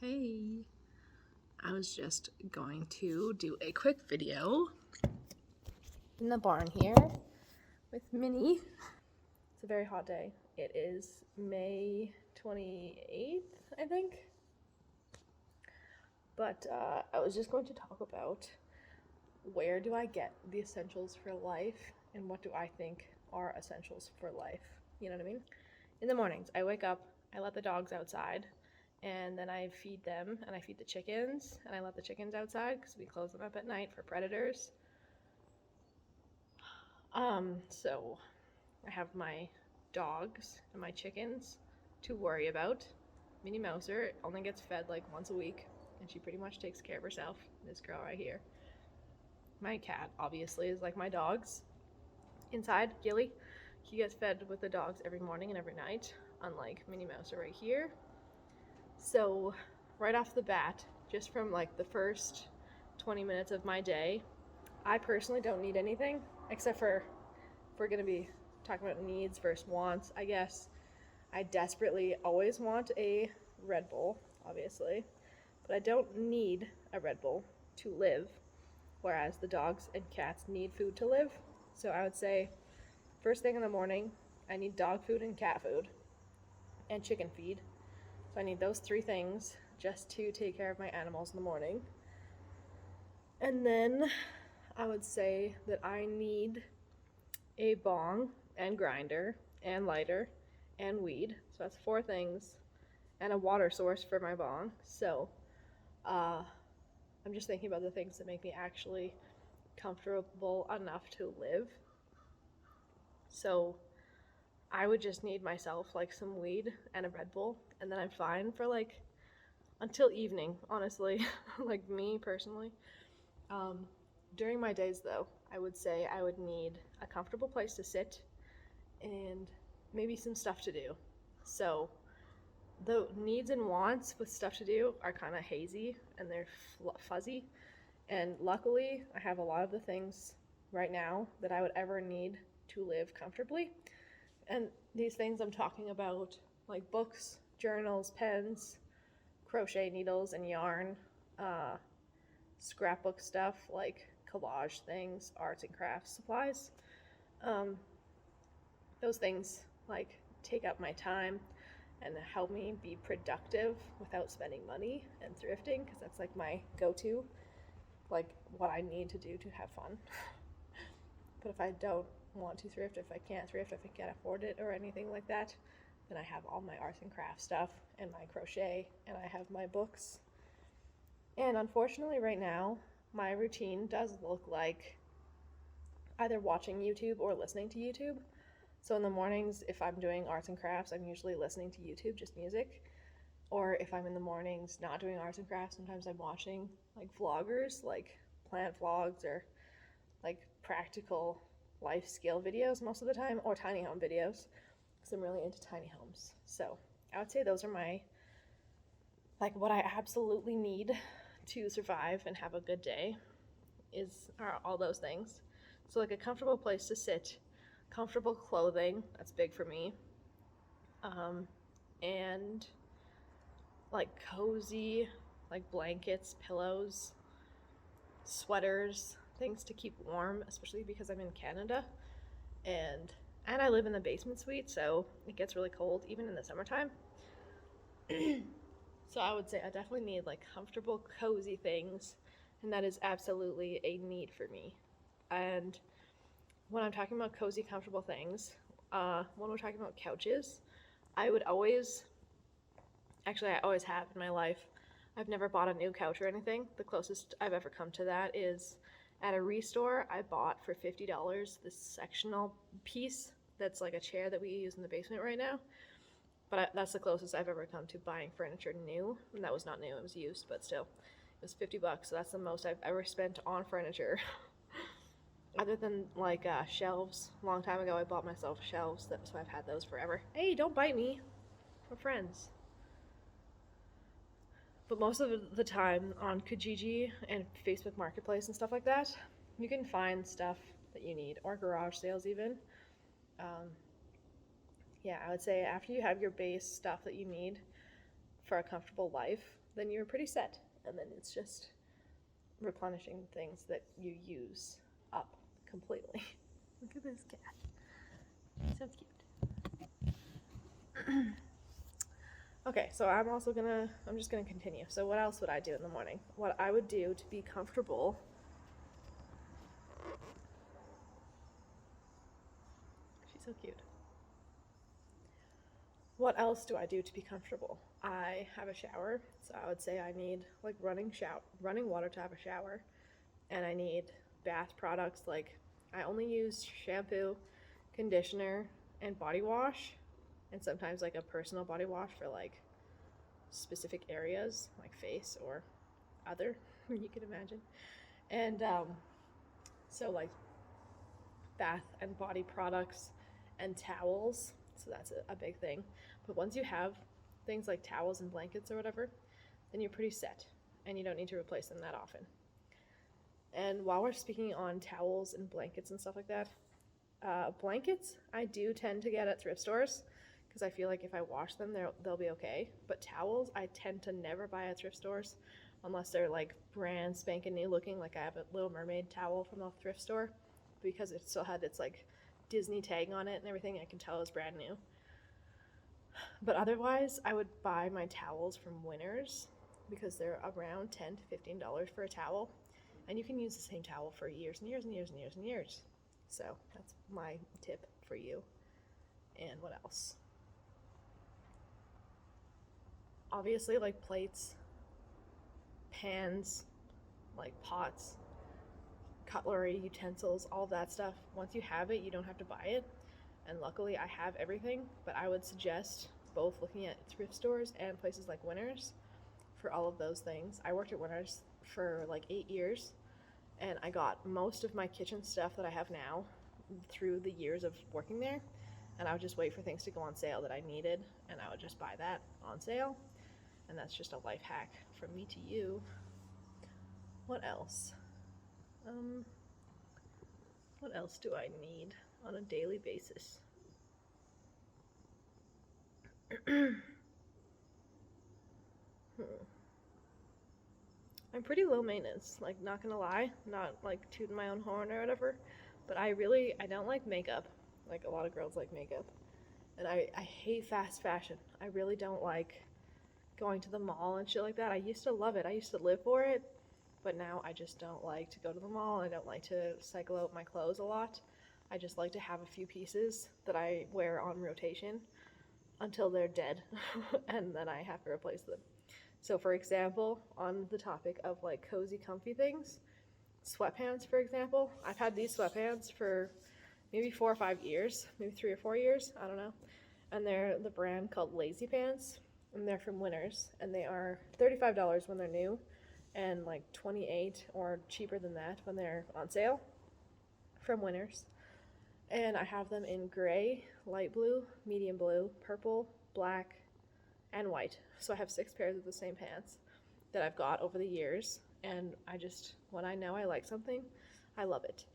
Hey, I was just going to do a quick video in the barn here with Minnie. It's a very hot day. It is May 28th, I think. But I was just going to talk about where do I get the essentials for life and what do I think are essentials for life. You know what I mean? In the mornings, I wake up, I let the dogs outside, and then I feed them, and I feed the chickens, and I let the chickens outside because we close them up at night for predators. So I have my dogs and my chickens to worry about. Minnie Mouser only gets fed like once a week, and she pretty much takes care of herself. This girl right here. My cat, obviously, is like my dogs. Inside, Gilly, he gets fed with the dogs every morning and every night, unlike Minnie Mouser right here. So right off the bat, just from like the first 20 minutes of my day, I personally don't need anything except for, if we're going to be talking about needs versus wants, I guess I desperately always want a Red Bull, obviously, but I don't need a Red Bull to live, whereas the dogs and cats need food to live. So I would say first thing in the morning, I need dog food and cat food and chicken feed. So I need those three things just to take care of my animals in the morning. And then I would say that I need a bong and grinder and lighter and weed. So that's 4 things. And a water source for my bong. So I'm just thinking about the things that make me actually comfortable enough to live. So I would just need myself like some weed and a Red Bull, and then I'm fine for like until evening, honestly. Like me personally. During my days though, I would say I would need a comfortable place to sit and maybe some stuff to do. So the needs and wants with stuff to do are kind of hazy and they're fuzzy. And luckily, I have a lot of the things right now that I would ever need to live comfortably. And these things I'm talking about, like books, journals, pens, crochet needles and yarn, scrapbook stuff like collage things, arts and crafts supplies. Those things like take up my time and help me be productive without spending money and thrifting, because that's like my go-to, like what I need to do to have fun. But if I don't want to thrift, if I can't thrift, if I can't afford it or anything like that, then I have all my arts and crafts stuff and my crochet, and I have my books. And unfortunately right now, my routine does look like either watching YouTube or listening to YouTube. So in the mornings, if I'm doing arts and crafts, I'm usually listening to YouTube, just music. Or if I'm in the mornings not doing arts and crafts, sometimes I'm watching like vloggers, like plant vlogs or like practical life skill videos most of the time, or tiny home videos, because I'm really into tiny homes. So I would say those are my, like what I absolutely need to survive and have a good day are all those things. So like a comfortable place to sit, comfortable clothing, that's big for me, and like cozy, like blankets, pillows, sweaters, things to keep warm, especially because I'm in Canada, and I live in the basement suite, so it gets really cold even in the summertime. So I would say I definitely need like comfortable, cozy things, and that is absolutely a need for me. And when I'm talking about cozy, comfortable things, when we're talking about couches, I always have in my life. I've never bought a new couch or anything. The closest I've ever come to that is at a Restore. I bought for $50 this sectional piece that's like a chair that we use in the basement right now. But that's the closest I've ever come to buying furniture new. And that was not new, it was used, but still. It was $50, so that's the most I've ever spent on furniture. Other than like shelves. A long time ago I bought myself shelves, so I've had those forever. Hey, don't bite me. We're friends. But most of the time on Kijiji and Facebook Marketplace and stuff like that, you can find stuff that you need, or garage sales even. Yeah, I would say after you have your base stuff that you need for a comfortable life, then you're pretty set. And then it's just replenishing things that you use up completely. Look at this cat. So cute. Okay, so I'm just gonna continue. So what else would I do in the morning? What I would do to be comfortable. She's so cute. What else do I do to be comfortable? I have a shower, so I would say I need like running water to have a shower, and I need bath products. Like I only use shampoo, conditioner, and body wash, and sometimes like a personal body wash for like specific areas like face or other you can imagine. And so like bath and body products and towels, so that's a big thing. But once you have things like towels and blankets or whatever, then you're pretty set and you don't need to replace them that often. And while we're speaking on towels and blankets and stuff like that, blankets I do tend to get at thrift stores because I feel like if I wash them, they'll be okay. But towels I tend to never buy at thrift stores unless they're like brand spanking new looking. Like I have a Little Mermaid towel from the thrift store because it still had its like Disney tag on it and everything. I can tell it's brand new. But otherwise, I would buy my towels from Winners because they're around $10 to $15 for a towel. And you can use the same towel for years and years and years and years and years. So that's my tip for you. And what else? Obviously, like plates, pans, like pots, cutlery, utensils, all of that stuff. Once you have it, you don't have to buy it. And luckily, I have everything. But I would suggest both looking at thrift stores and places like Winners for all of those things. I worked at Winners for like 8 years, and I got most of my kitchen stuff that I have now through the years of working there. And I would just wait for things to go on sale that I needed, and I would just buy that on sale. And that's just a life hack from me to you. What else? What else do I need on a daily basis? I'm pretty low maintenance, like not gonna lie, not like tooting my own horn or whatever, but I don't like makeup. Like a lot of girls like makeup. And I hate fast fashion. I really don't like going to the mall and shit like that. I used to love it. I used to live for it, but now I just don't like to go to the mall. I don't like to cycle out my clothes a lot. I just like to have a few pieces that I wear on rotation until they're dead and then I have to replace them. So for example, on the topic of like cozy comfy things, sweatpants for example, I've had these sweatpants for maybe 4 or 5 years, maybe 3 or 4 years, I don't know. And they're the brand called Lazy Pants, and they're from Winners, and they are $35 when they're new and like $28 or cheaper than that when they're on sale from Winners. And I have them in gray, light blue, medium blue, purple, black, and white. So I have 6 pairs of the same pants that I've got over the years, and when I know I like something, I love it.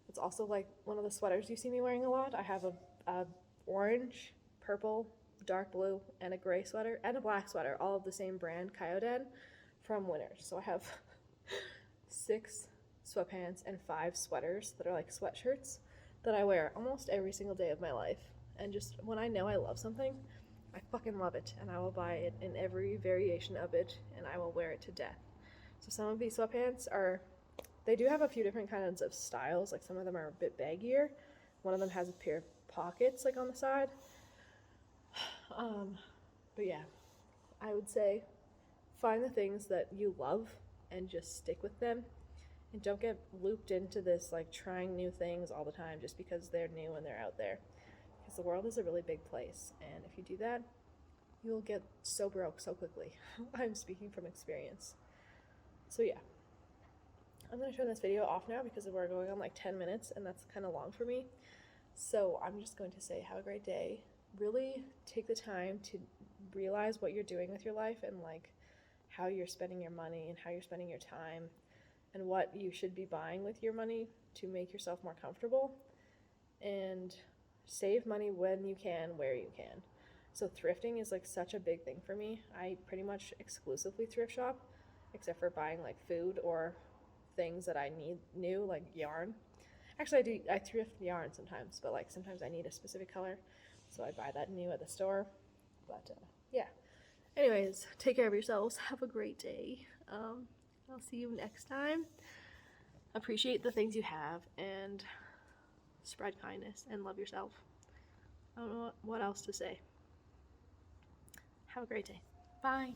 It's also like one of the sweaters you see me wearing a lot. I have a orange, purple, dark blue, and a gray sweater, and a black sweater, all of the same brand, Kyoden, from Winners. So I have 6 sweatpants and 5 sweaters that are like sweatshirts that I wear almost every single day of my life. And just when I know I love something, I fucking love it, and I will buy it in every variation of it, and I will wear it to death. So some of these sweatpants they do have a few different kinds of styles. Like some of them are a bit baggier. One of them has a pair of pockets like on the side. But yeah, I would say find the things that you love and just stick with them. And don't get looped into this like trying new things all the time just because they're new and they're out there. Because the world is a really big place, and if you do that, you'll get so broke so quickly. I'm speaking from experience. So yeah, I'm going to turn this video off now because we're going on like 10 minutes, and that's kind of long for me. So I'm just going to say have a great day. Really take the time to realize what you're doing with your life and like how you're spending your money and how you're spending your time and what you should be buying with your money to make yourself more comfortable. And save money when you can, where you can. So thrifting is like such a big thing for me. I pretty much exclusively thrift shop, except for buying like food or things that I need new, like yarn. Actually, I thrift yarn sometimes, but like sometimes I need a specific color, so I buy that new at the store. But yeah. Anyways, take care of yourselves. Have a great day. I'll see you next time. Appreciate the things you have and spread kindness and love yourself. I don't know what else to say. Have a great day. Bye.